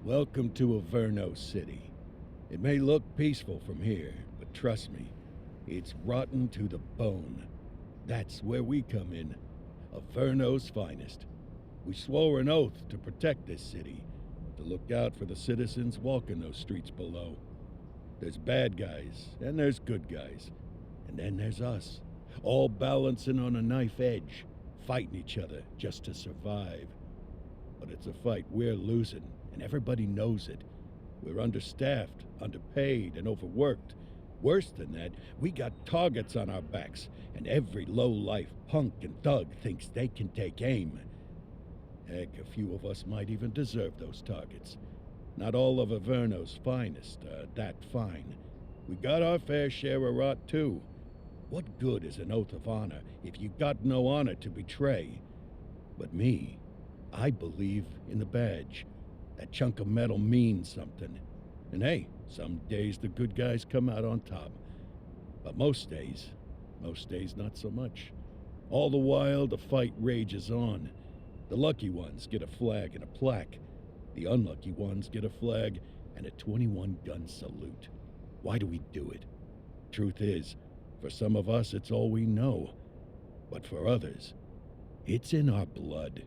Welcome to Averno City. It may look peaceful from here, but trust me, it's rotten to the bone. That's where we come in. Averno's finest. We swore an oath to protect this city, to look out for the citizens walking those streets below. There's bad guys, and there's good guys. And then there's us, all balancing on a knife edge, fighting each other just to survive. But it's a fight we're losing, and everybody knows it. We're understaffed, underpaid, and overworked. Worse than that, we got targets on our backs, and every low-life punk and thug thinks they can take aim. Heck, a few of us might even deserve those targets. Not all of Averno's finest are that fine. We got our fair share of rot, too. What good is an oath of honor if you got no honor to betray? But me, I believe in the badge. That chunk of metal means something. And hey, some days the good guys come out on top. But most days not so much. All the while, the fight rages on. The lucky ones get a flag and a plaque. The unlucky ones get a flag and a 21-gun salute. Why do we do it? Truth is, for some of us it's all we know. But for others, it's in our blood.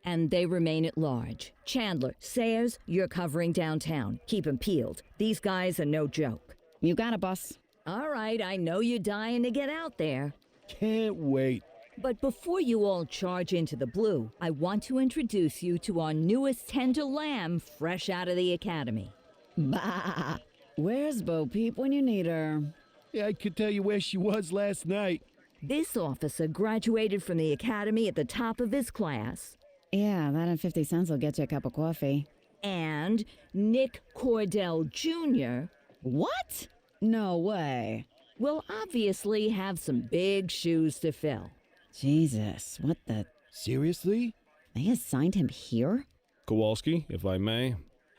And they remain at large. Chandler, Sayers, you're covering downtown. Keep 'em peeled. These guys are no joke. You got it, boss. All right, I know you're dying to get out there. Can't wait. But before you all charge into the blue, I want to introduce you to our newest tender lamb fresh out of the academy. Bah! Where's Bo Peep when you need her? Yeah, I could tell you where she was last night. This officer graduated from the academy at the top of his class. Yeah, that and 50 cents will get you a cup of coffee. And Nick Cordell Jr. What? No way. will obviously have some big shoes to fill. Jesus, what the... Seriously? They assigned him here? Kowalski, if I may,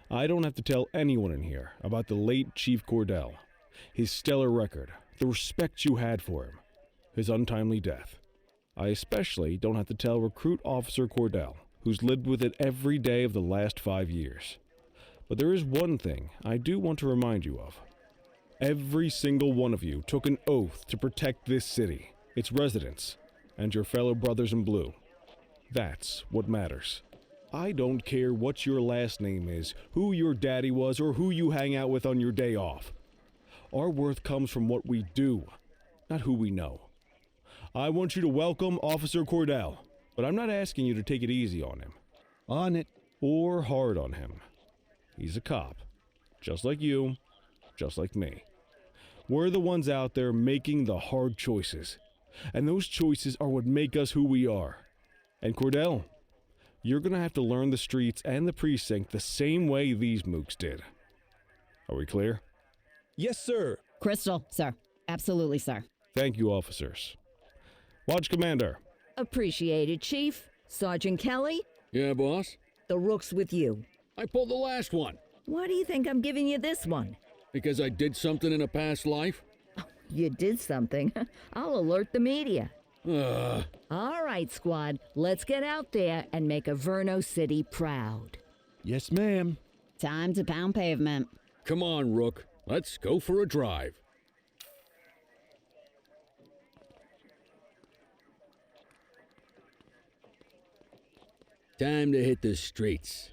I don't have to tell anyone in here about the late Chief Cordell, his stellar record, the respect you had for him, his untimely death. I especially don't have to tell Recruit Officer Cordell, who's lived with it every day of the last 5 years. But there is one thing I do want to remind you of. Every single one of you took an oath to protect this city, its residents, and your fellow brothers in blue. That's what matters. I don't care what your last name is, who your daddy was, or who you hang out with on your day off. Our worth comes from what we do, not who we know. I want you to welcome Officer Cordell, but I'm not asking you to take it easy on him. On it. Or hard on him. He's a cop, just like you, just like me. We're the ones out there making the hard choices, and those choices are what make us who we are. And Cordell, you're gonna have to learn the streets and the precinct the same way these mooks did. Are we clear? Yes, sir. Crystal, sir. Absolutely, sir. Thank you, officers. Watch Commander. Appreciated, Chief. Sergeant Kelly, Yeah, boss? the rook's with you. I pulled the last one. Why do you think I'm giving you this one? Because I did something in a past life? You did something. I'll alert the media. Ugh. All right, squad, let's get out there and make Averno City proud. Yes, ma'am. Time to pound pavement. Come on, Rook. Let's go for a drive. Time to hit the streets.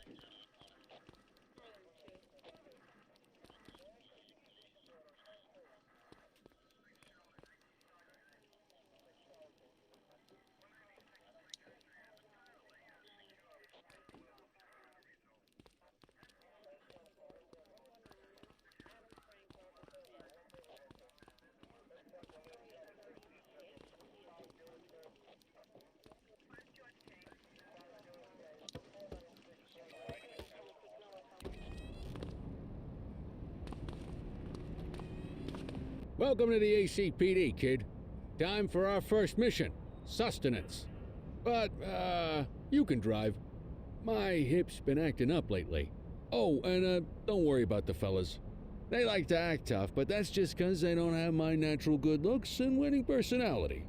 Welcome to the ACPD, kid. Time for our first mission, sustenance. But, you can drive. My hip's been acting up lately. Oh, and, don't worry about the fellas. They like to act tough, but that's just 'cause they don't have my natural good looks and winning personality.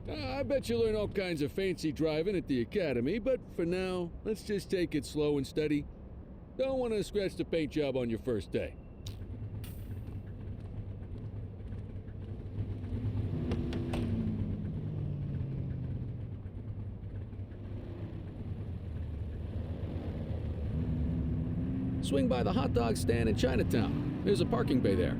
I bet you learn all kinds of fancy driving at the academy, but for now, let's just take it slow and steady. Don't want to scratch the paint job on your first day. Swing by the hot dog stand in Chinatown. There's a parking bay there.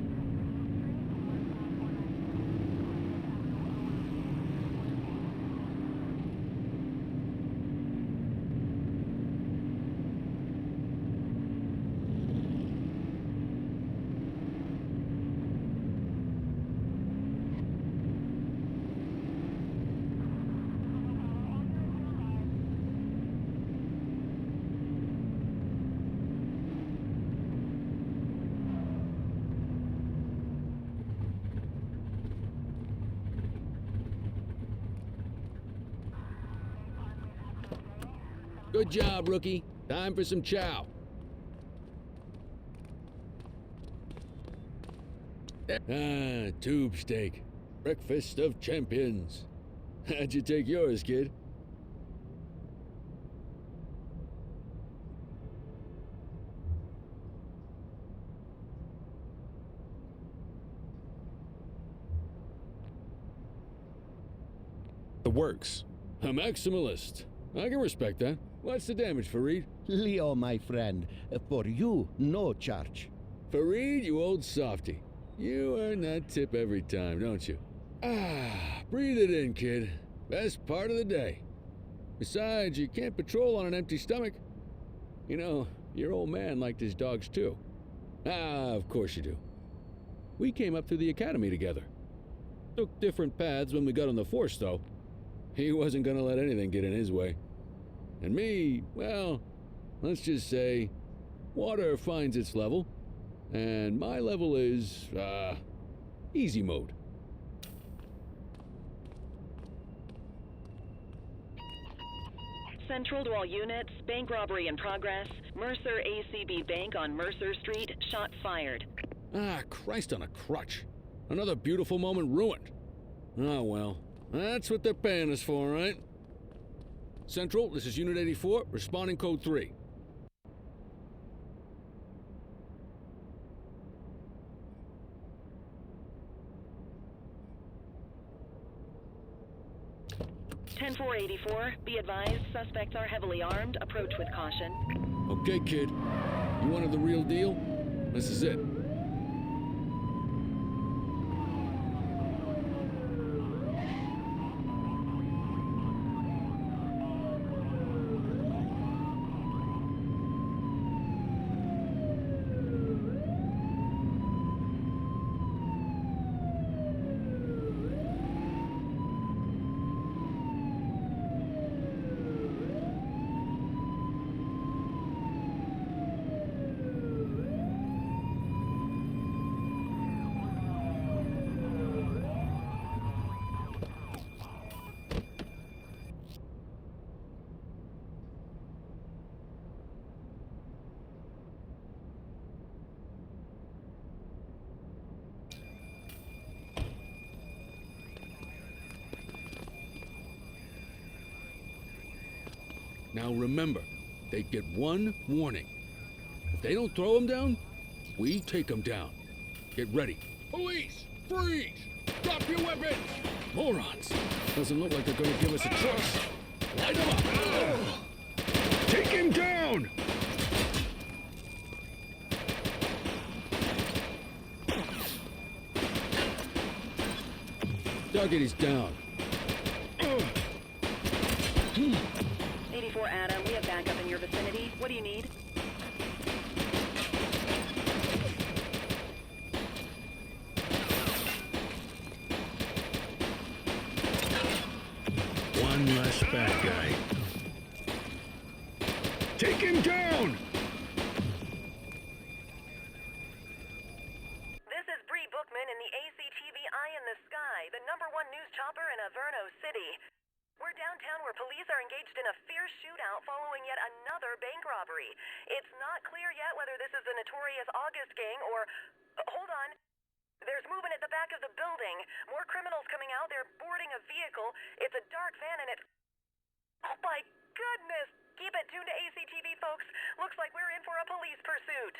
Good job, rookie. Time for some chow. Tube steak. Breakfast of champions. How'd you take yours, kid? The works. A maximalist. I can respect that. What's the damage, Fareed? Leo, my friend, for you, no charge. Fareed, you old softy. You earn that tip every time, don't you? Breathe it in, kid. Best part of the day. Besides, you can't patrol on an empty stomach. You know, your old man liked his dogs too. Of course you do. We came up through the academy together. Took different paths when we got on the force, though. He wasn't gonna let anything get in his way. And me, well, let's just say, water finds its level, and my level is, easy mode. Central to all units, bank robbery in progress. Mercer ACB Bank on Mercer Street, shot fired. Christ on a crutch. Another beautiful moment ruined. Oh well, that's what they're paying us for, right? Central, this is Unit 84, responding code 3. Be advised, suspects are heavily armed. Approach with caution. Okay, kid. You wanted the real deal? This is it. Now remember, they get one warning. If they don't throw them down, we take them down. Get ready. Police! Freeze! Drop your weapons! Morons! Doesn't look like they're gonna give us a choice. Light them up! Take him down! Target is down. 84 Adam, we have backup in your vicinity. What do you need? One less bad guy. Take him down! This is Bree Bookman in the ACTV where police are engaged in a fierce shootout following yet another bank robbery. It's not clear yet whether this is the notorious August gang or... hold on. There's movement at the back of the building. More criminals coming out. They're boarding a vehicle. It's a dark van and it's... oh my goodness! Keep it tuned to ACTV, folks. Looks like we're in for a police pursuit.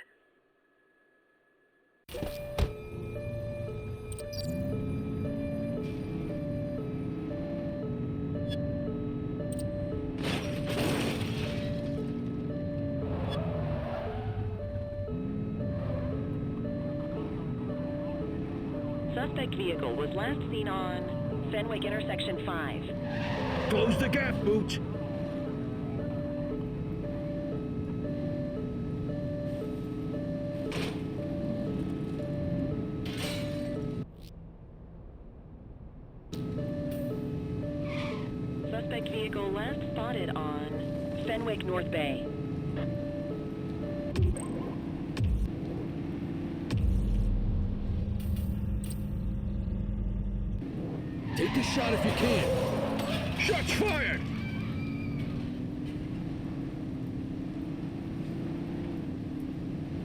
Suspect vehicle was last seen on Fenwick Intersection 5. Close the gap, Booch! Suspect vehicle last spotted on Fenwick North Bay. Take a shot if you can. Shots fired!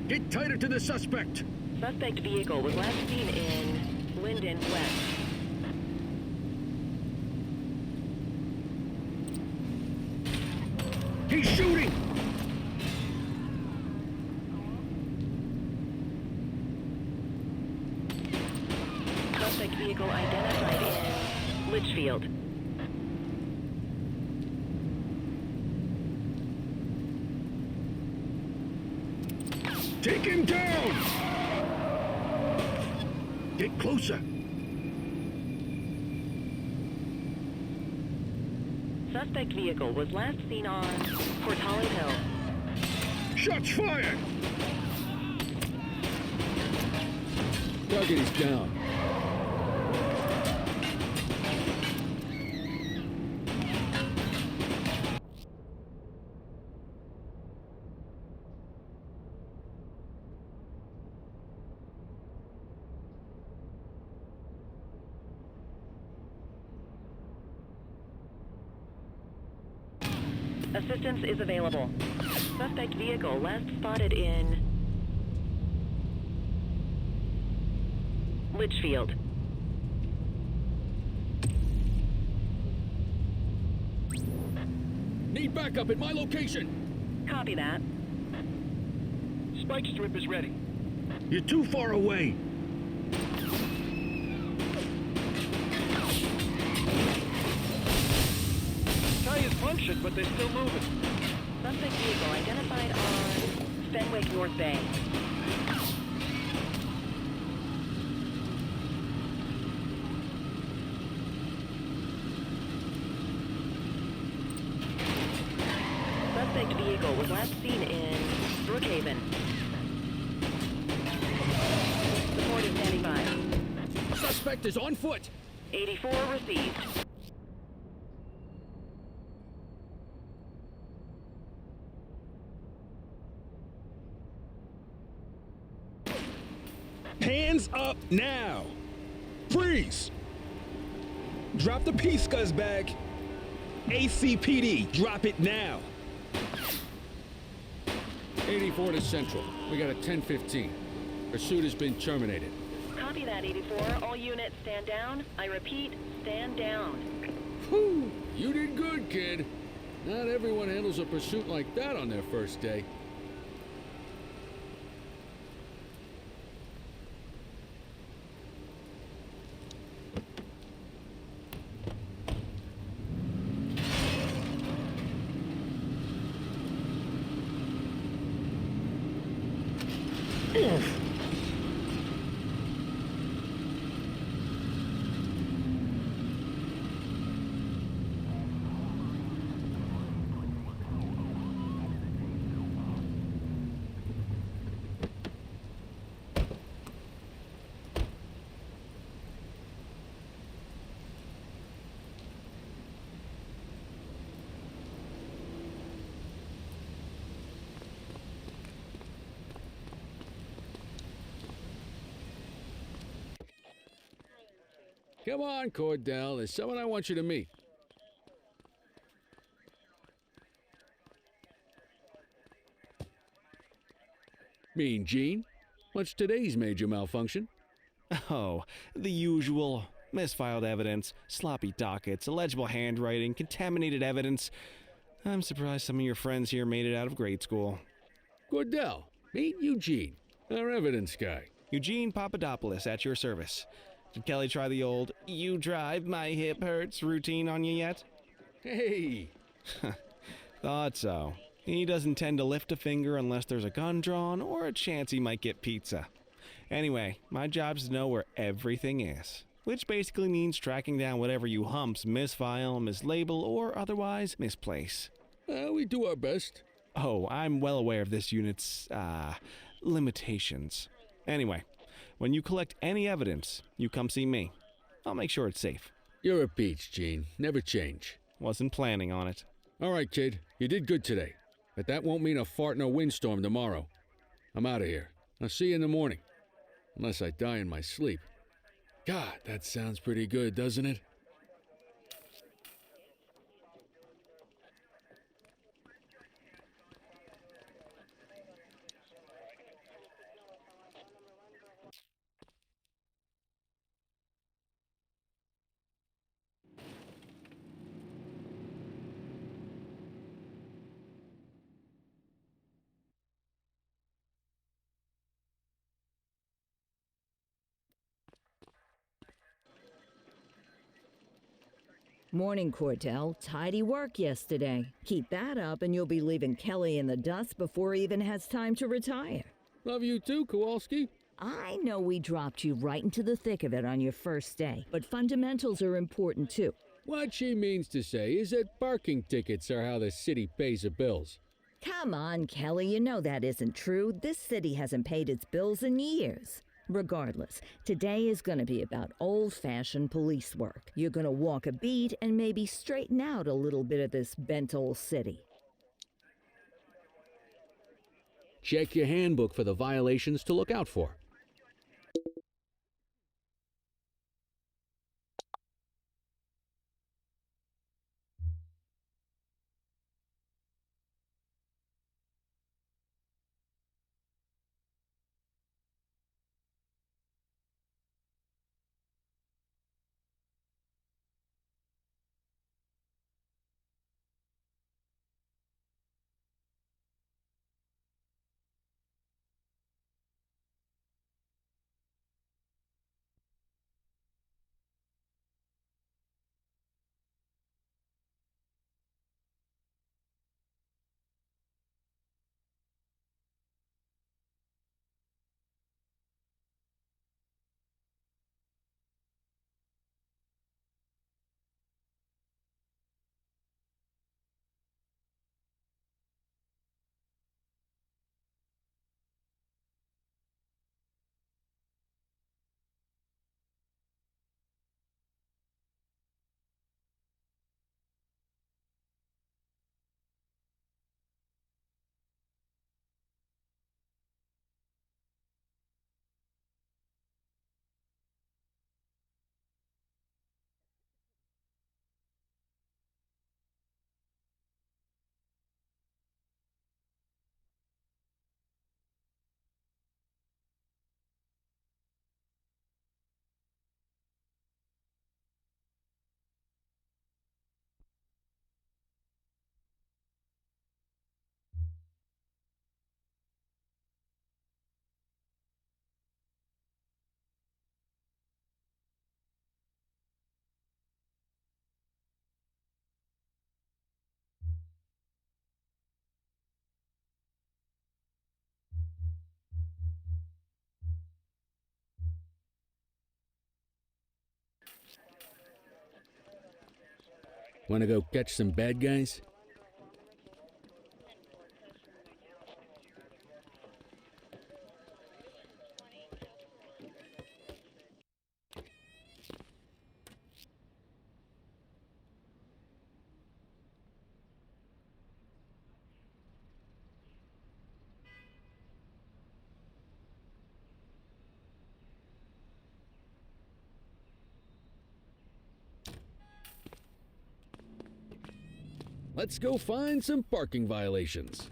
Get tighter to the suspect! Suspect vehicle was last seen in Linden West. He's shooting! Suspect vehicle identified in Litchfield. Take him down! Get closer! Suspect vehicle was last seen on Portholly Hill. Shots fired! Target is down. Assistance is available. Suspect vehicle last spotted in Litchfield. Need backup at my location. Copy that. Spike strip is ready. You're too far away! Tires punctured, but they're still moving. Suspect vehicle identified on Fenwick North Bay. Suspect vehicle was last seen in Brookhaven. Reporting standing by. Suspect is on foot. 84 received. Hands up now! Freeze! Drop the peace bag. ACPD, drop it now. 84 to Central. We got a 10-15. Pursuit has been terminated. Copy that, 84. All units stand down. I repeat, stand down. Whew! You did good, kid. Not everyone handles a pursuit like that on their first day. Come on, Cordell. There's someone I want you to meet. Mean Gene? What's today's major malfunction? Oh, the usual. Misfiled evidence, sloppy dockets, illegible handwriting, contaminated evidence. I'm surprised some of your friends here made it out of grade school. Cordell, meet Eugene, our evidence guy. Eugene Papadopoulos at your service. Did Kelly try the old "you drive, my hip hurts" routine on you yet? Hey! Thought so. He doesn't tend to lift a finger unless there's a gun drawn or a chance he might get pizza. Anyway, my job's to know where everything is, which basically means tracking down whatever you humps misfile, mislabel, or otherwise misplace. We do our best. Oh, I'm well aware of this unit's, limitations. Anyway, when you collect any evidence, you come see me. I'll make sure it's safe. You're a peach, Gene. Never change. Wasn't planning on it. All right, kid. You did good today. But that won't mean a fart in a windstorm tomorrow. I'm out of here. I'll see you in the morning. Unless I die in my sleep. God, that sounds pretty good, doesn't it? Morning, Cordell. Tidy work yesterday. Keep that up and you'll be leaving Kelly in the dust before he even has time to retire. Love you too, Kowalski. I know we dropped you right into the thick of it on your first day, but fundamentals are important too. What she means to say is that parking tickets are how the city pays the bills. Come on, Kelly, you know that isn't true. This city hasn't paid its bills in years. Regardless, today is going to be about old-fashioned police work. You're going to walk a beat and maybe straighten out a little bit of this bent old city. Check your handbook for the violations to look out for. Wanna go catch some bad guys? Let's go find some parking violations.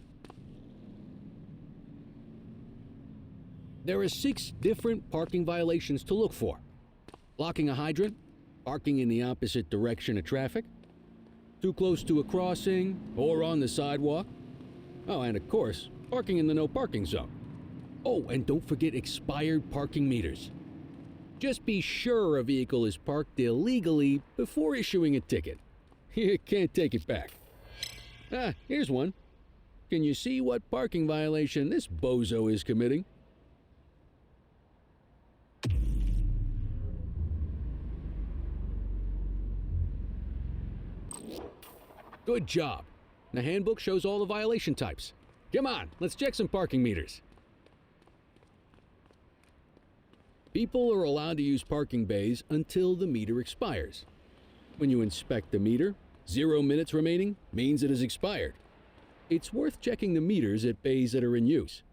There are 6 different parking violations to look for: blocking a hydrant, parking in the opposite direction of traffic, too close to a crossing or on the sidewalk. Oh, and of course, parking in the no parking zone. Oh, and don't forget expired parking meters. Just be sure a vehicle is parked illegally before issuing a ticket. You can't take it back. Ah, here's one. Can you see what parking violation this bozo is committing? Good job. The handbook shows all the violation types. Come on, let's check some parking meters. People are allowed to use parking bays until the meter expires. When you inspect the meter, 0 minutes remaining means it has expired. It's worth checking the meters at bays that are in use.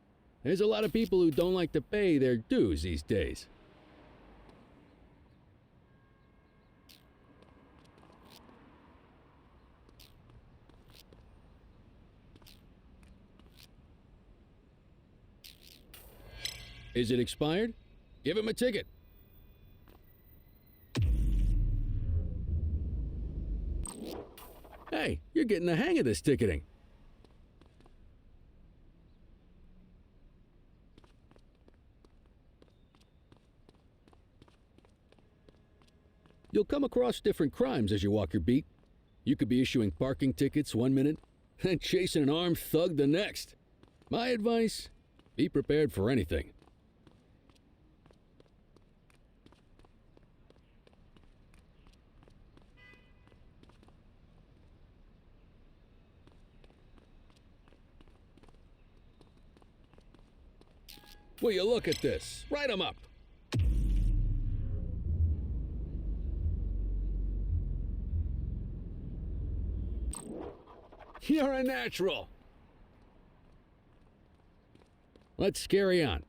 There's a lot of people who don't like to pay their dues these days. Is it expired? Give him a ticket. Hey, you're getting the hang of this ticketing. You'll come across different crimes as you walk your beat. You could be issuing parking tickets 1 minute and chasing an armed thug the next. My advice, be prepared for anything. Will you look at this? Write 'em up. You're a natural. Let's carry on.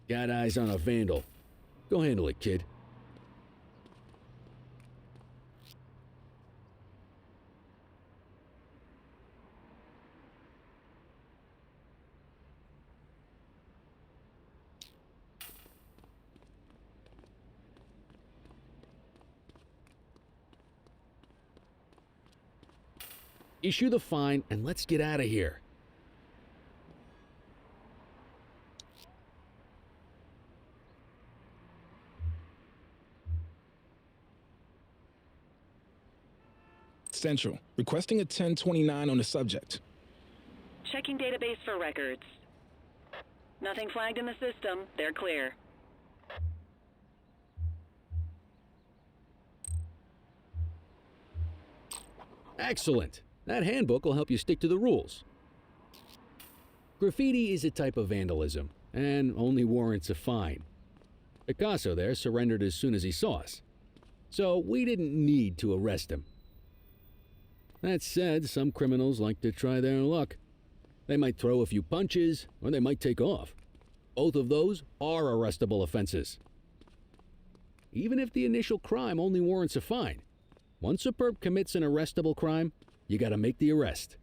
Got eyes on a vandal. Go handle it, kid. Issue the fine and let's get out of here. Central, requesting a 1029 on the subject. Checking database for records. Nothing flagged in the system. They're clear. Excellent. That handbook will help you stick to the rules. Graffiti is a type of vandalism and only warrants a fine. Picasso there surrendered as soon as he saw us, so we didn't need to arrest him. That said, some criminals like to try their luck. They might throw a few punches, or they might take off. Both of those are arrestable offenses. Even if the initial crime only warrants a fine, once a perp commits an arrestable crime, you gotta make the arrest.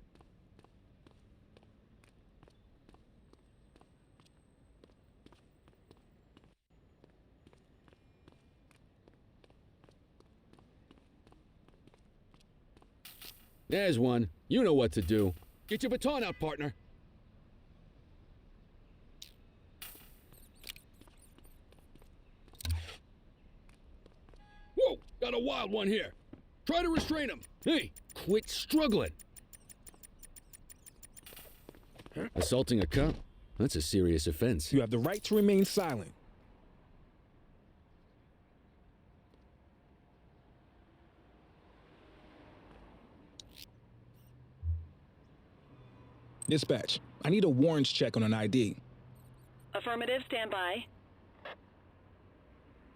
There's one. You know what to do. Get your baton out, partner. Whoa! Got a wild one here. Try to restrain him. Hey, quit struggling. Assaulting a cop? That's a serious offense. You have the right to remain silent. Dispatch, I need a warrants check on an ID. Affirmative, stand by.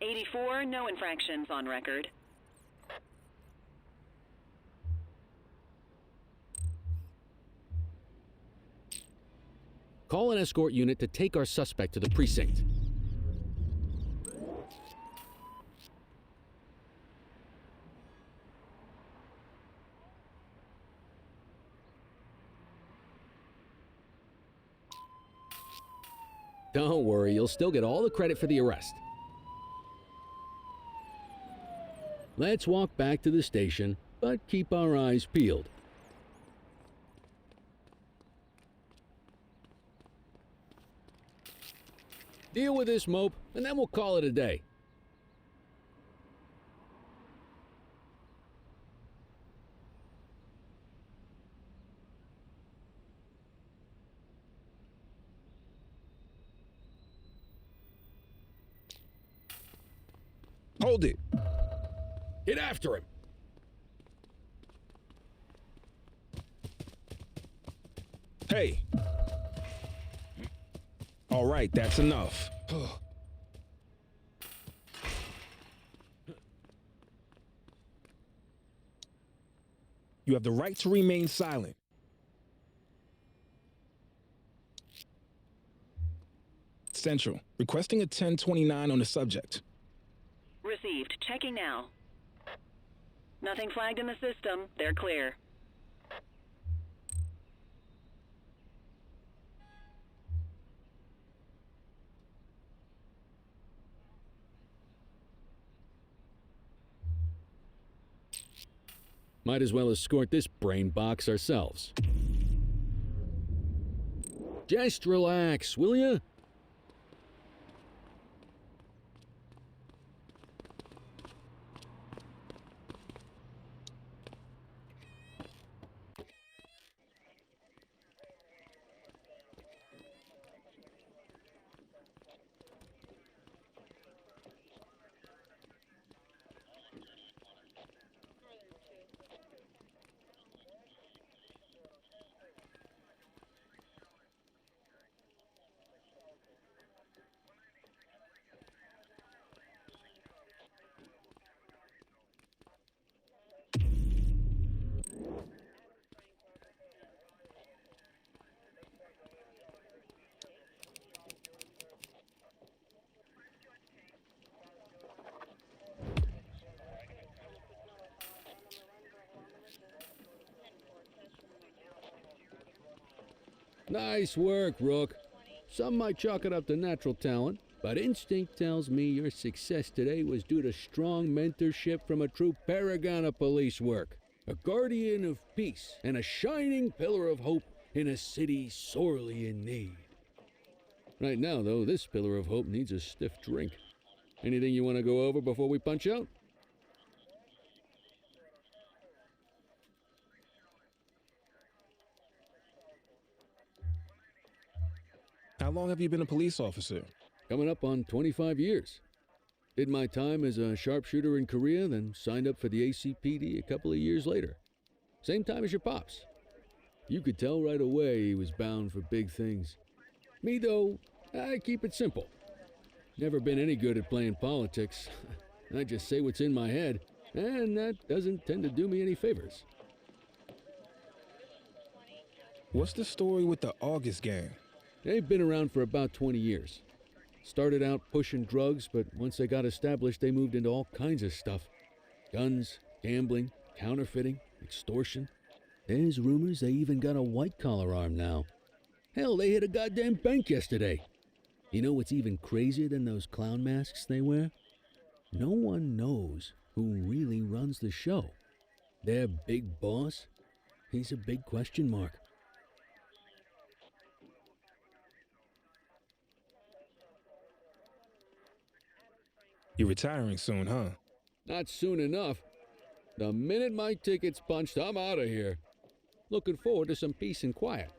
84, no infractions on record. Call an escort unit to take our suspect to the precinct. Don't worry, you'll still get all the credit for the arrest. Let's walk back to the station, but keep our eyes peeled. Deal with this mope, and then we'll call it a day. Hold it. Get after him. Hey. All right, that's enough. You have the right to remain silent. Central, requesting a 1029 on the subject. Received. Checking now. Nothing flagged in the system. They're clear. Might as well escort this brain box ourselves. Just relax, will ya? Nice work, Rook. Some might chalk it up to natural talent, but instinct tells me your success today was due to strong mentorship from a true paragon of police work, a guardian of peace, and a shining pillar of hope in a city sorely in need. Right now, though, this pillar of hope needs a stiff drink. Anything you want to go over before we punch out? How long have you been a police officer? Coming up on 25 years. Did my time as a sharpshooter in Korea, then signed up for the ACPD a couple of years later. Same time as your pops. You could tell right away he was bound for big things. Me, though, I keep it simple. Never been any good at playing politics. I just say what's in my head, and that doesn't tend to do me any favors. What's the story with the August gang? They've been around for about 20 years. Started out pushing drugs, but once they got established, they moved into all kinds of stuff. Guns, gambling, counterfeiting, extortion. There's rumors they even got a white-collar arm now. Hell, they hit a goddamn bank yesterday. You know what's even crazier than those clown masks they wear? No one knows who really runs the show. Their big boss? He's a big question mark. You're retiring soon, huh? Not soon enough. The minute my ticket's punched, I'm out of here. Looking forward to some peace and quiet.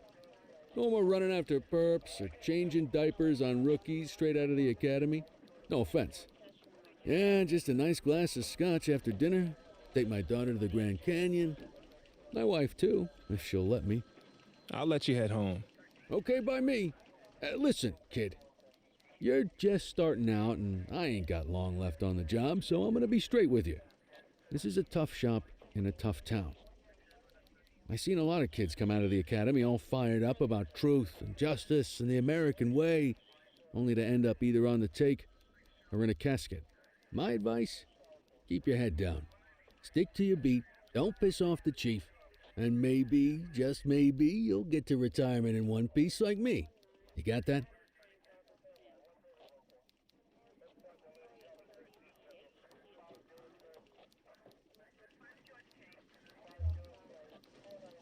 No more running after perps or changing diapers on rookies straight out of the academy. No offense. Yeah, just a nice glass of scotch after dinner. Take my daughter to the Grand Canyon. My wife, too, if she'll let me. I'll let you head home. Okay by me. Listen, kid. You're just starting out, and I ain't got long left on the job, so I'm gonna be straight with you. This is a tough shop in a tough town. I seen a lot of kids come out of the academy all fired up about truth and justice and the American way, only to end up either on the take or in a casket. My advice? Keep your head down. Stick to your beat, don't piss off the chief, and maybe, just maybe, you'll get to retirement in one piece like me. You got that?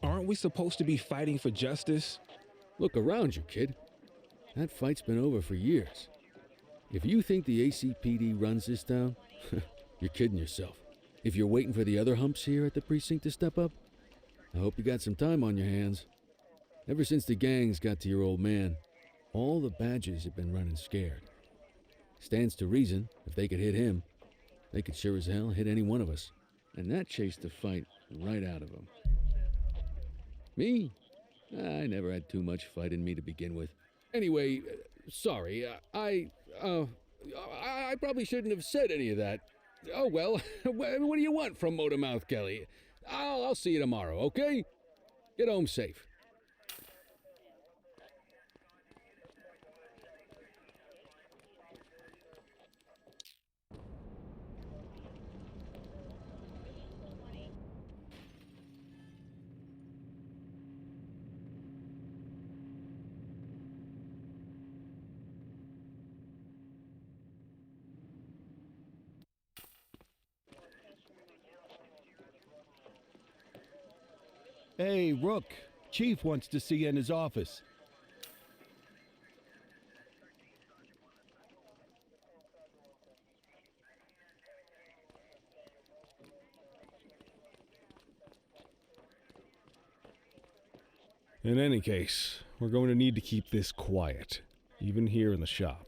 Aren't we supposed to be fighting for justice? Look around you, kid. That fight's been over for years. If you think the ACPD runs this town, you're kidding yourself. If you're waiting for the other humps here at the precinct to step up, I hope you got some time on your hands. Ever since the gangs got to your old man, all the badges have been running scared. Stands to reason, if they could hit him, they could sure as hell hit any one of us. And that chased the fight right out of him. Me? I never had too much fight in me to begin with. Anyway, sorry, I probably shouldn't have said any of that. Oh well, what do you want from Motormouth Kelly? I'll see you tomorrow, okay? Get home safe. Hey, Rook. Chief wants to see you in his office. In any case, we're going to need to keep this quiet, even here in the shop.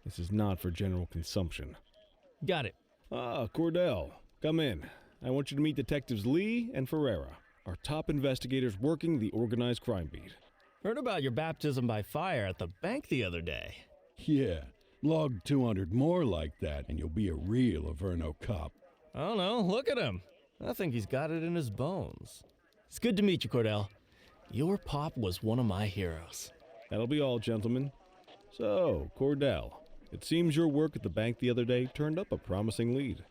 This is not for general consumption. Got it. Ah, Cordell, come in. I want you to meet Detectives Lee and Ferreira, our top investigators working the organized crime beat. Heard about your baptism by fire at the bank the other day. Yeah, log 200 more like that and you'll be a real Averno cop. I don't know, look at him. I think he's got it in his bones. It's good to meet you, Cordell. Your pop was one of my heroes. That'll be all, gentlemen. So, Cordell, it seems your work at the bank the other day turned up a promising lead.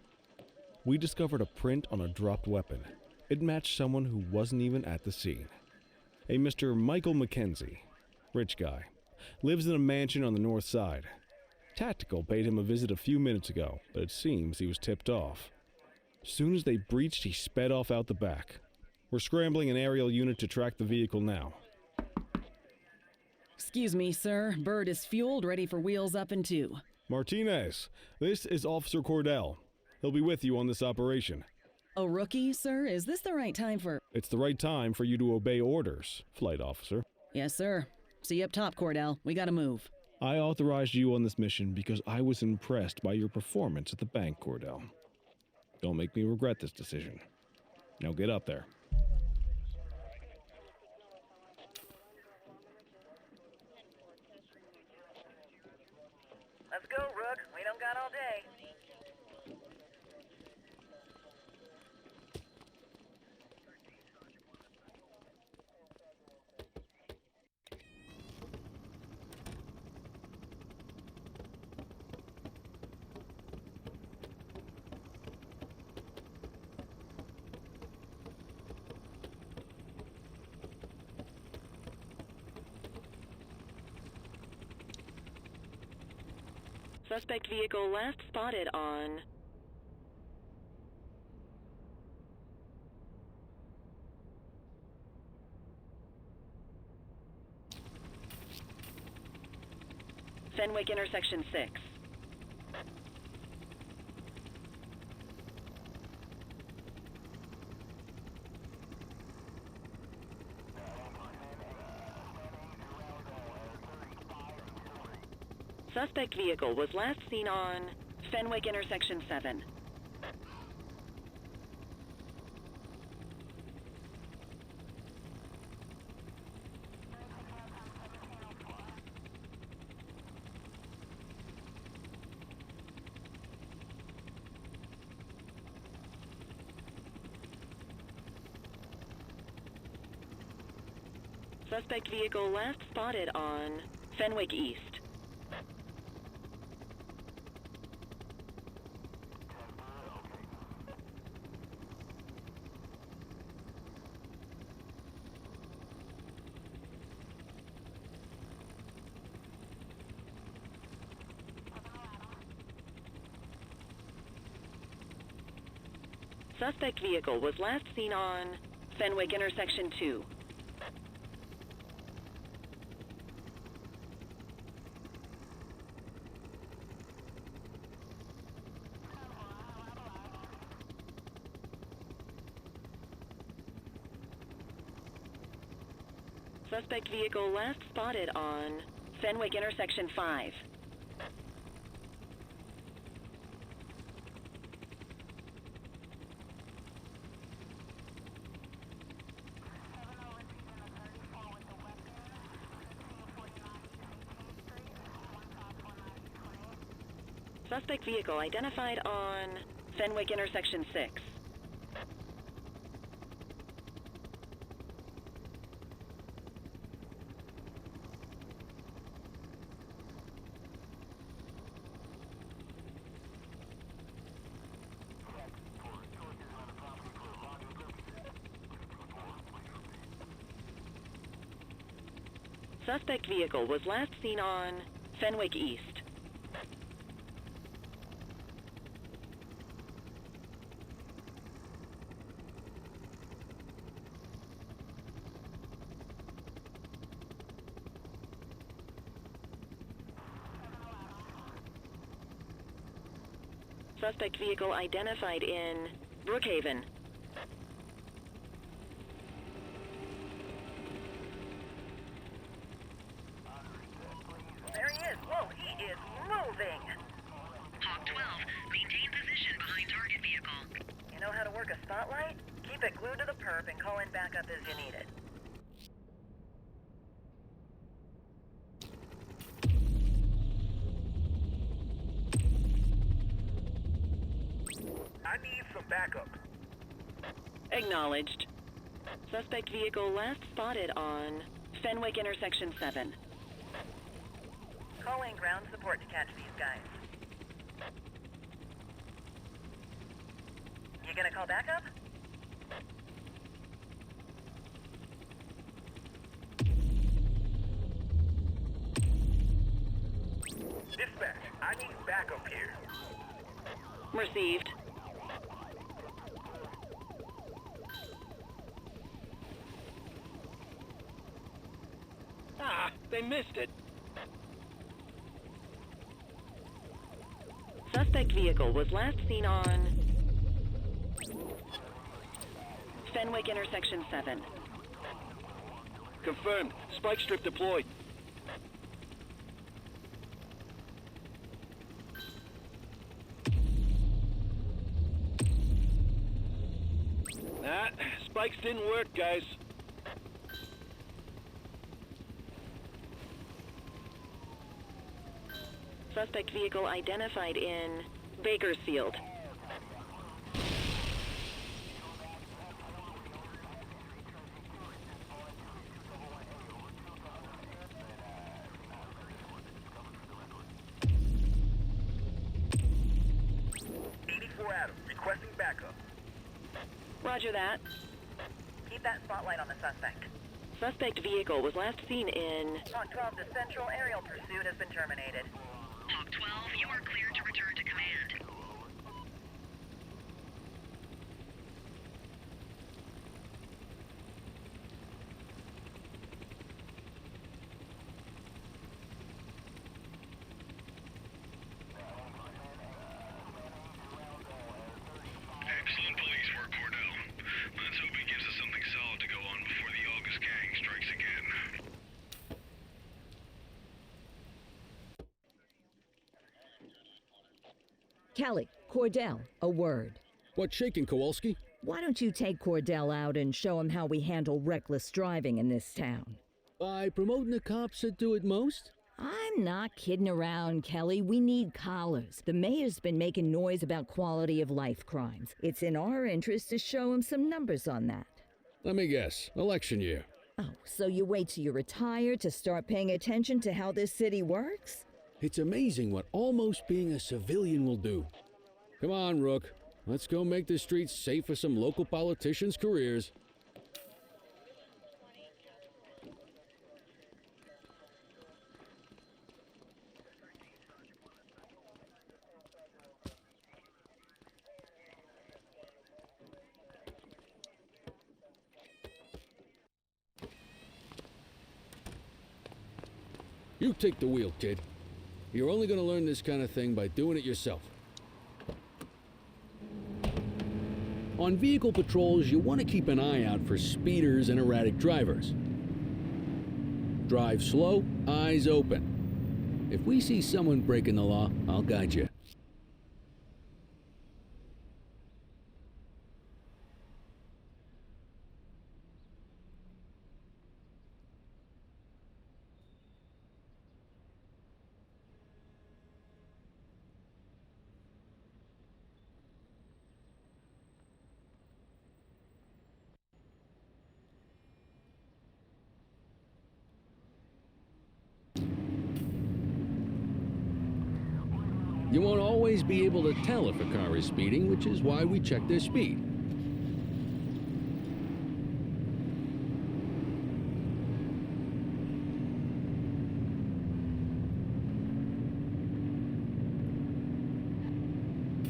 We discovered a print on a dropped weapon. It matched someone who wasn't even at the scene. A Mr. Michael McKenzie, rich guy, lives in a mansion on the north side. Tactical paid him a visit a few minutes ago, but it seems he was tipped off. Soon as they breached, he sped off out the back. We're scrambling an aerial unit to track the vehicle now. Excuse me, sir. Bird is fueled, ready for wheels up in 2. Martinez, this is Officer Cordell. He'll be with you on this operation. A rookie, sir? Is this the right time for... It's the right time for you to obey orders, Flight Officer. Yes, sir. See you up top, Cordell. We gotta move. I authorized you on this mission because I was impressed by your performance at the bank, Cordell. Don't make me regret this decision. Now get up there. Let's go, Rook. We don't got all day. Suspect vehicle last spotted on... Fenwick intersection 6. Suspect vehicle was last seen on Fenwick intersection 7. Suspect vehicle last spotted on Fenwick East. Suspect vehicle was last seen on Fenwick intersection 2. Suspect vehicle last spotted on Fenwick intersection 5. Suspect vehicle identified on Fenwick intersection 6. Suspect vehicle was last seen on Fenwick East. Suspect vehicle identified in Brookhaven. There he is. Whoa, he is moving. Hawk 12, maintain position behind target vehicle. You know how to work a spotlight? Keep it glued to the perp and call in backup as you need it. I need some backup. Acknowledged. Suspect vehicle last spotted on Fenwick intersection 7. Calling ground support to catch these guys. You gonna call backup? Dispatch, I need backup here. Received. Ah, they missed it. Suspect vehicle was last seen on Fenwick intersection 7. Confirmed. Spike strip deployed. Nah, spikes didn't work, guys. Suspect vehicle identified in Bakersfield. Adam, requesting backup. Roger that. Keep that spotlight on the suspect. Suspect vehicle was last seen in Hawk 12 to Central. Aerial pursuit has been terminated. Hawk 12, you are cleared to return to command. Excellent police work, Cordell. Let's hope he gives us something solid to go on before the August gang strikes again. Kelly, Cordell, a word. What's shaking, Kowalski? Why don't you take Cordell out and show him how we handle reckless driving in this town? By promoting the cops that do it most? I'm not kidding around, Kelly. We need collars. The mayor's been making noise about quality of life crimes. It's in our interest to show him some numbers on that. Let me guess. Election year. Oh, so you wait till you're retired to start paying attention to how this city works? It's amazing what almost being a civilian will do. Come on, Rook. Let's go make the streets safe for some local politicians' careers. You take the wheel, kid. You're only gonna learn this kind of thing by doing it yourself. On vehicle patrols, you want to keep an eye out for speeders and erratic drivers. Drive slow, eyes open. If we see someone breaking the law, I'll guide you. You won't always be able to tell if a car is speeding, which is why we check their speed.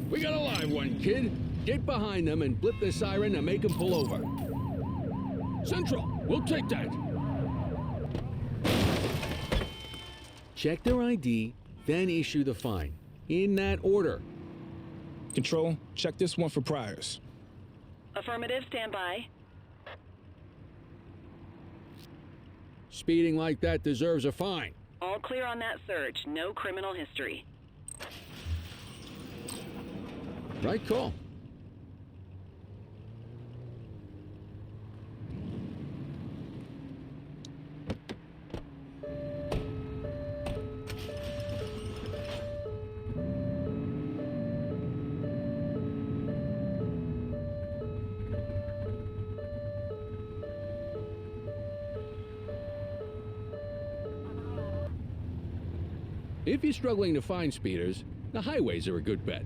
We got a live one, kid. Get behind them and blip the siren and make them pull over. Central, we'll take that. Check their ID, then issue the fine. In that order. Control, check this one for priors. Affirmative, stand by. Speeding like that deserves a fine. All clear on that search. No criminal history. Right call. If you're struggling to find speeders, the highways are a good bet.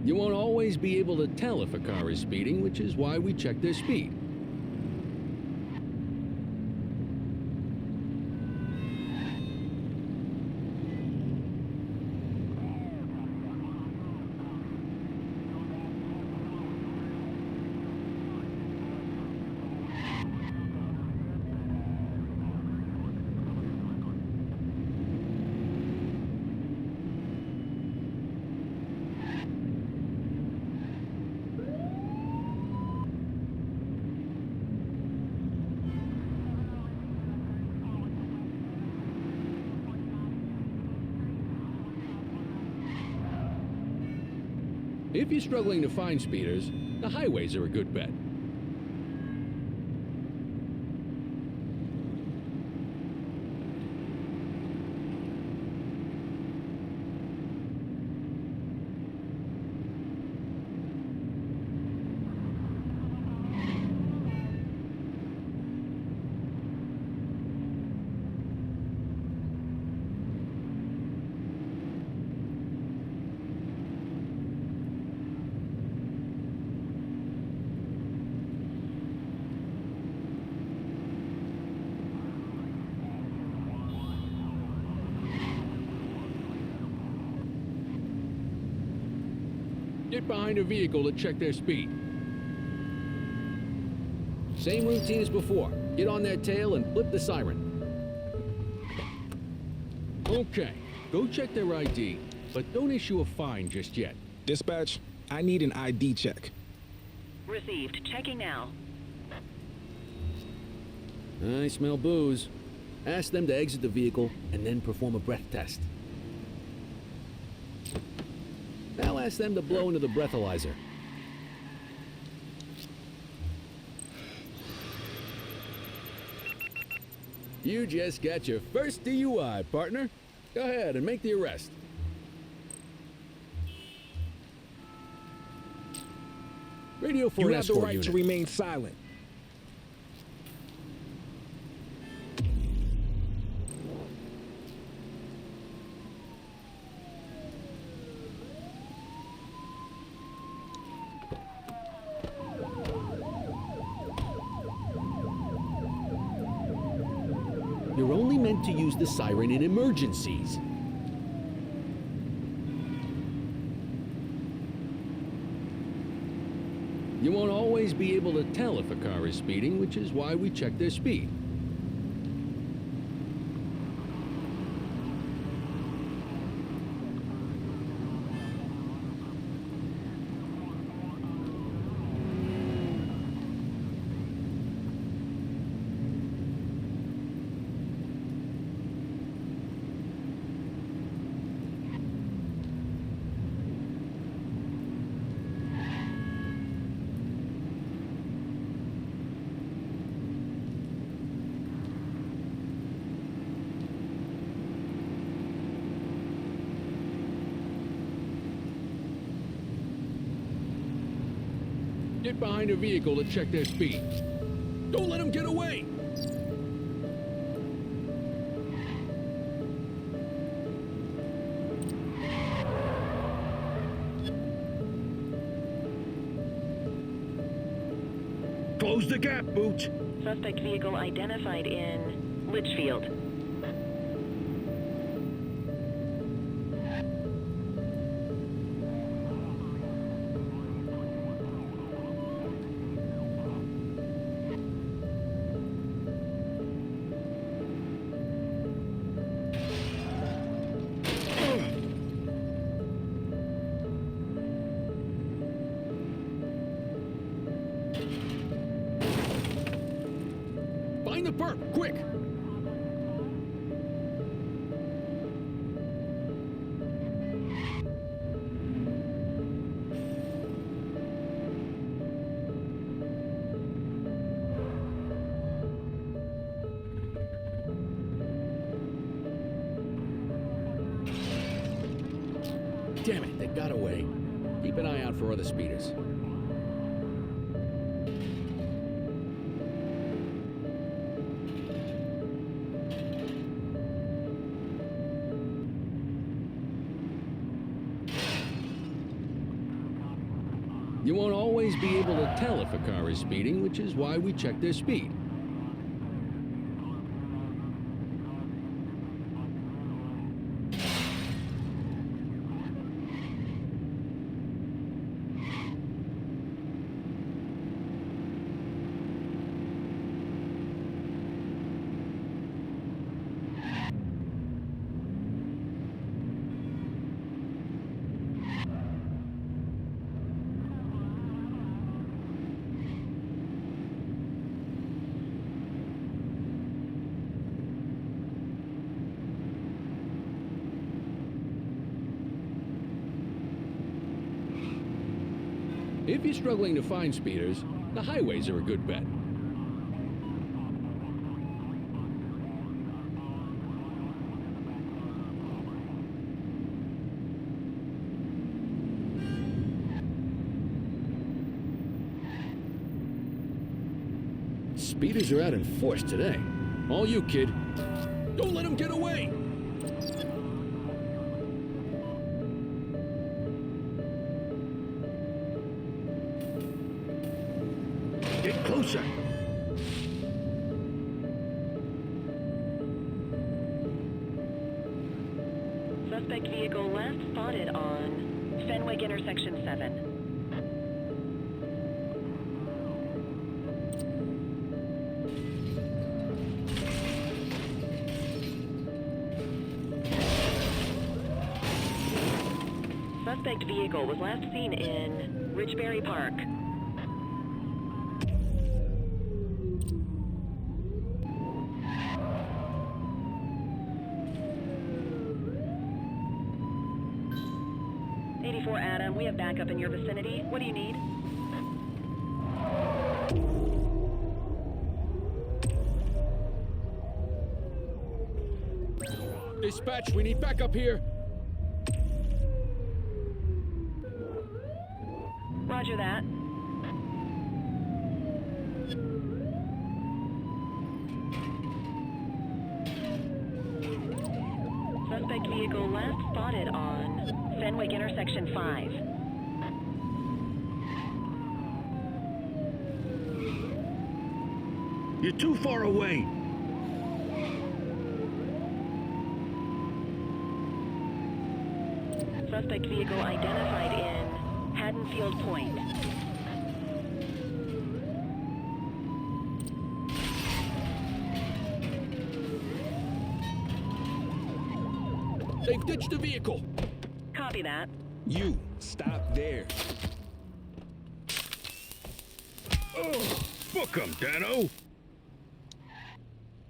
You won't always be able to tell if a car is speeding, which is why we check their speed. If you're struggling to find speeders, the highways are a good bet. Get behind a vehicle to check their speed. Same routine as before. Get on their tail and flip the siren. Okay, go check their ID, but don't issue a fine just yet. Dispatch, I need an ID check. Received. Checking now. I smell booze. Ask them to exit the vehicle and then perform a breath test. Now ask them to blow into the breathalyzer. You just got your first DUI, partner. Go ahead and make the arrest. Radio for You an have the escort right unit. to remain silent. You're only meant to use the siren in emergencies. You won't always be able to tell if a car is speeding, which is why we check their speed. Get behind a vehicle to check their speed. Don't let them get away! Close the gap, Booch. Suspect vehicle identified in Litchfield. Find the perp, quick! Damn it, they got away. Keep an eye out for other speeders. You won't always be able to tell if a car is speeding, which is why we check their speed. If you're struggling to find speeders, the highways are a good bet. Speeders are out in force today. All you, kid. Don't let them get away! Get closer. Suspect vehicle last spotted on Fenwick intersection 7. Suspect vehicle was last seen in Richbury Park. Adam, we have backup in your vicinity. What do you need? Dispatch, we need backup here. Roger that. vehicle last spotted on Fenwick intersection 5. You're too far away. Suspect vehicle identified in Haddonfield Point. They've ditched the vehicle. Copy that. You, stop there. Oh, book 'em, Dano.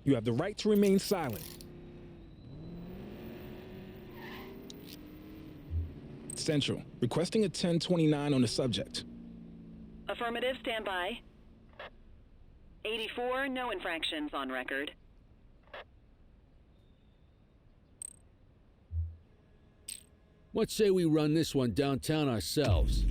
You have the right to remain silent. Central, requesting a 1029 on the subject. Affirmative, stand by. 84, no infractions on record. What say we run this one downtown ourselves?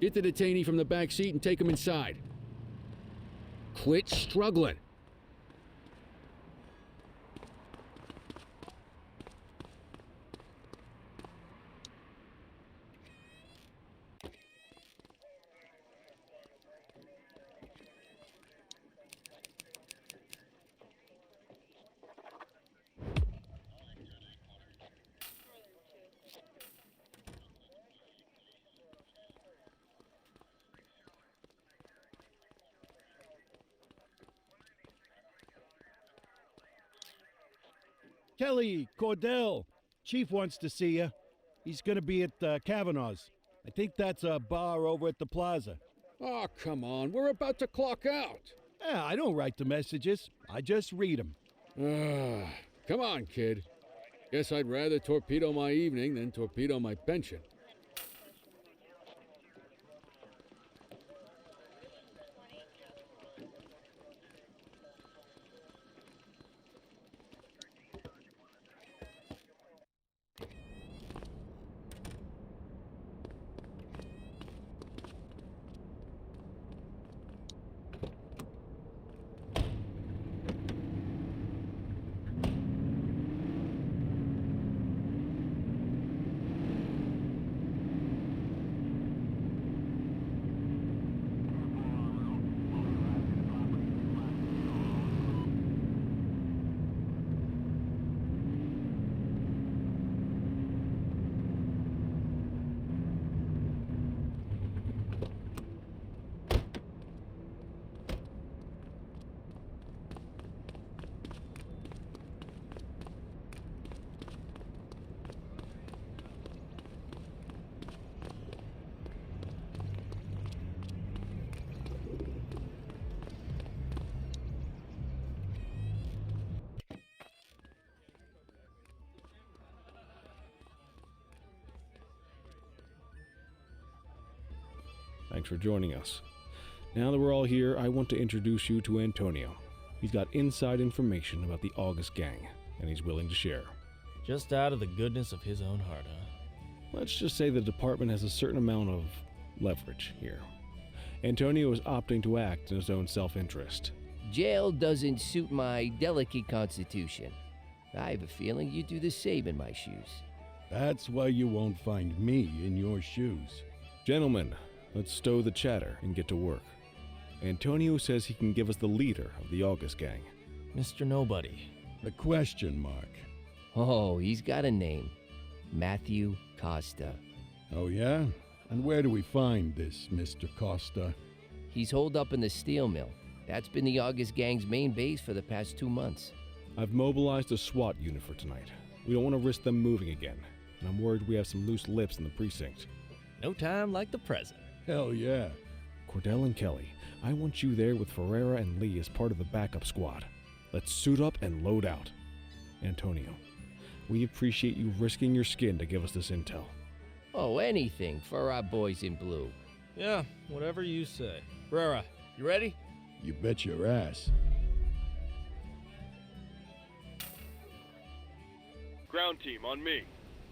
Get the detainee from the back seat and take him inside. Quit struggling. Kelly, Cordell, Chief wants to see you. He's going to be at Kavanaugh's. I think that's a bar over at the plaza. Oh, come on. We're about to clock out. Yeah, I don't write the messages. I just read them. Come on, kid. Guess I'd rather torpedo my evening than torpedo my pension. Thanks for joining us. Now that we're all here, I want to introduce you to Antonio. He's got inside information about the August gang, and he's willing to share. Just out of the goodness of his own heart, huh? Let's just say the department has a certain amount of leverage here. Antonio is opting to act in his own self-interest. Jail doesn't suit my delicate constitution. I have a feeling you do the same in my shoes. That's why you won't find me in your shoes. Gentlemen, let's stow the chatter and get to work. Antonio says he can give us the leader of the August gang. Mr. Nobody. A question mark. Oh, he's got a name. Matthew Costa. Oh, yeah? And where do we find this Mr. Costa? He's holed up in the steel mill. That's been the August Gang's main base for the past 2 months. I've mobilized a SWAT unit for tonight. We don't want to risk them moving again, and I'm worried we have some loose lips in the precinct. No time like the present. Hell yeah. Cordell and Kelly, I want you there with Ferreira and Lee as part of the backup squad. Let's suit up and load out. Antonio, we appreciate you risking your skin to give us this intel. Oh, anything for our boys in blue. Yeah, whatever you say. Rara, you ready? You bet your ass. Ground team, on me.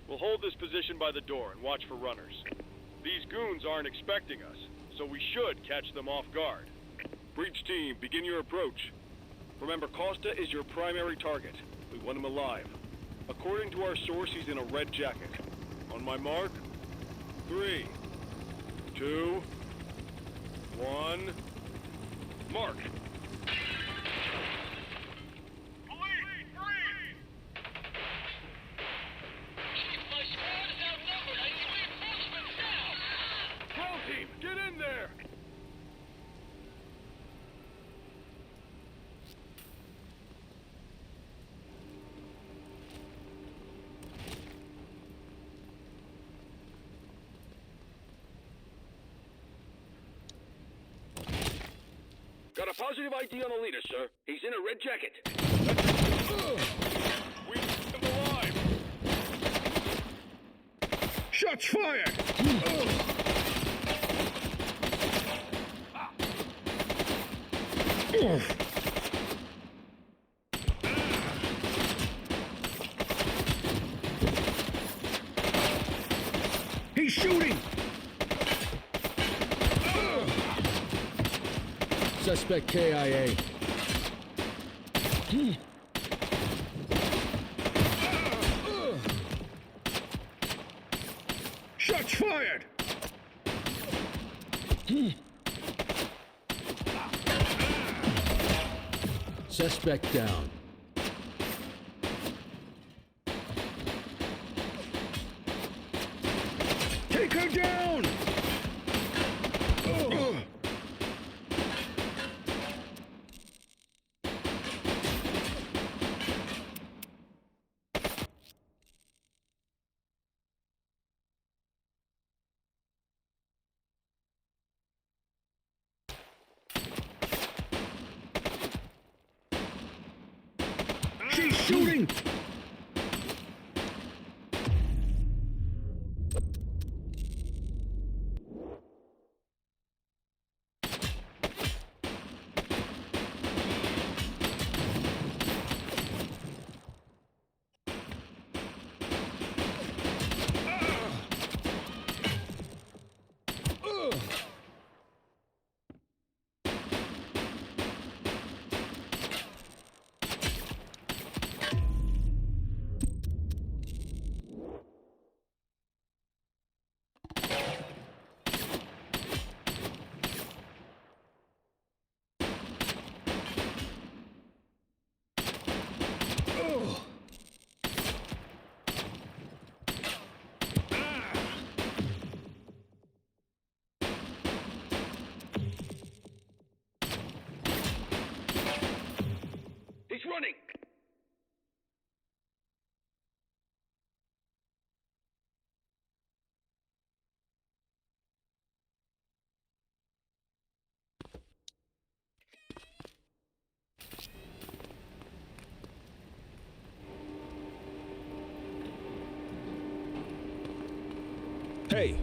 We'll hold this position by the door and watch for runners. These goons aren't expecting us, so we should catch them off guard. Breach team, begin your approach. Remember, Costa is your primary target. We want him alive. According to our source, he's in a red jacket. On my mark, 3, 2, 1, mark! Ground team, get in there! Got a positive ID on the leader, sir. He's in a red jacket. We need him alive! Shots fired! He's shooting! Suspect KIA. Shots fired! Suspect down. Take her down! She's shooting! He's running! Hey!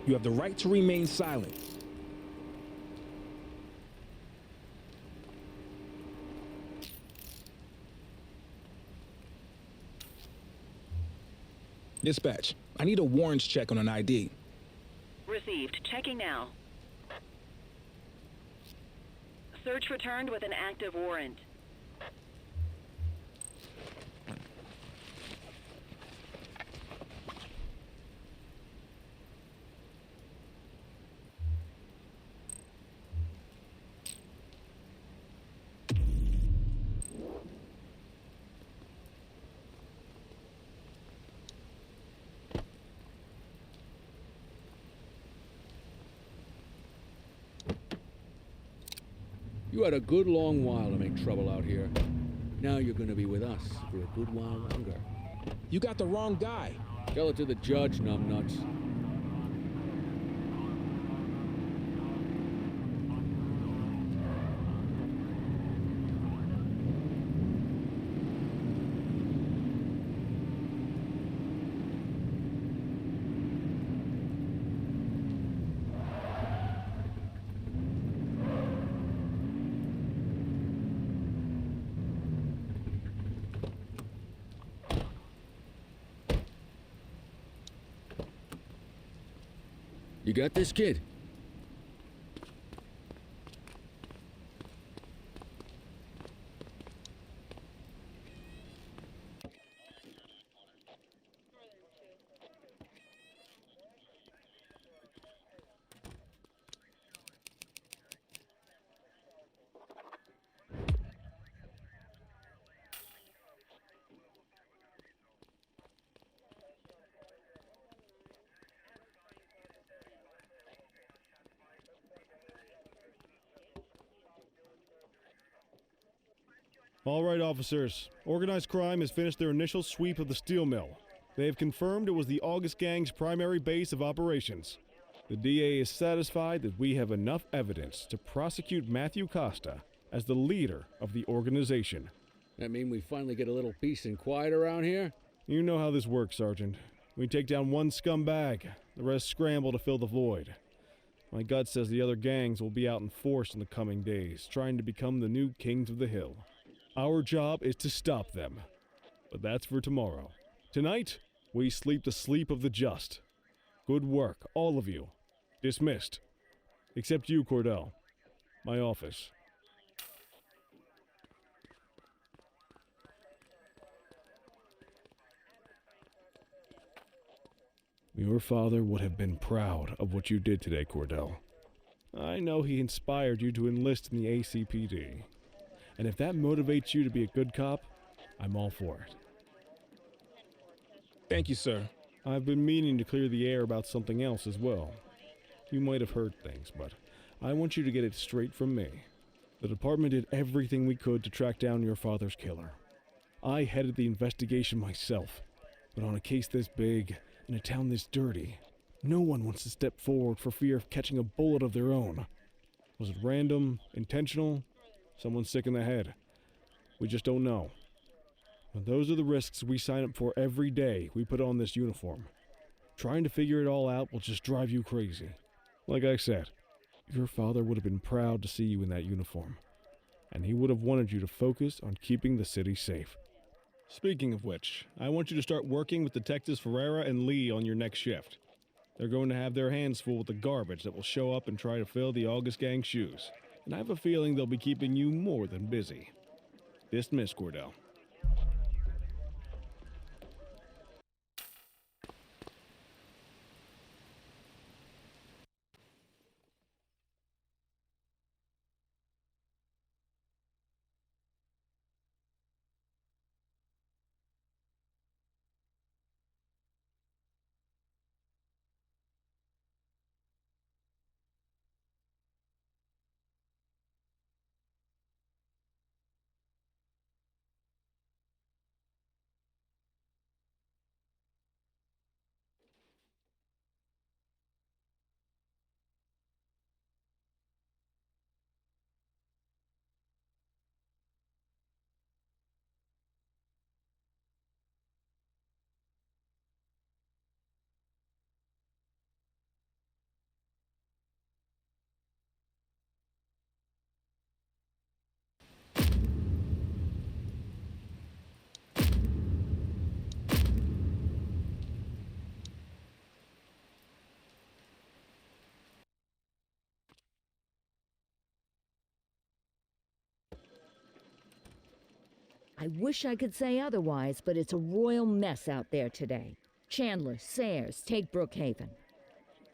You have the right to remain silent. Dispatch, I need a warrants check on an ID. Received. Checking now. Search returned with an active warrant. You had a good long while to make trouble out here. Now you're gonna be with us for a good while longer. You got the wrong guy. Tell it to the judge, numbnuts. You got this, kid? All right, officers. Organized crime has finished their initial sweep of the steel mill. They have confirmed it was the August Gang's primary base of operations. The DA is satisfied that we have enough evidence to prosecute Matthew Costa as the leader of the organization. That mean we finally get a little peace and quiet around here? You know how this works, Sergeant. We take down one scumbag, the rest scramble to fill the void. My gut says the other gangs will be out in force in the coming days, trying to become the new kings of the hill. Our job is to stop them. But that's for tomorrow. Tonight, we sleep the sleep of the just. Good work, all of you. Dismissed. Except you, Cordell. My office. Your father would have been proud of what you did today, Cordell. I know he inspired you to enlist in the ACPD. And if that motivates you to be a good cop, I'm all for it. Thank you, sir. I've been meaning to clear the air about something else as well. You might have heard things, but I want you to get it straight from me. The department did everything we could to track down your father's killer. I headed the investigation myself, but on a case this big, in a town this dirty, no one wants to step forward for fear of catching a bullet of their own. Was it random, intentional? Someone sick in the head. We just don't know. But those are the risks we sign up for every day we put on this uniform. Trying to figure it all out will just drive you crazy. Like I said, your father would have been proud to see you in that uniform. And he would have wanted you to focus on keeping the city safe. Speaking of which, I want you to start working with Detectives Ferreira and Lee on your next shift. They're going to have their hands full with the garbage that will show up and try to fill the August Gang's shoes. And I have a feeling they'll be keeping you more than busy. Dismiss, Cordell. I wish I could say otherwise, but it's a royal mess out there today. Chandler, Sayers, take Brookhaven.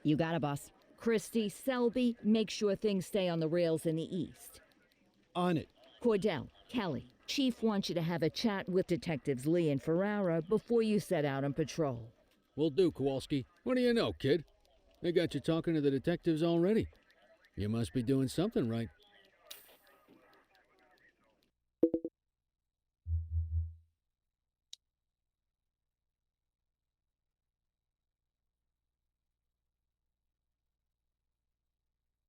You got it, boss. Christie, Selby, make sure things stay on the rails in the east. On it. Cordell, Kelly, Chief wants you to have a chat with Detectives Lee and Ferrara before you set out on patrol. Will do, Kowalski. What do you know, kid? They got you talking to the detectives already. You must be doing something right.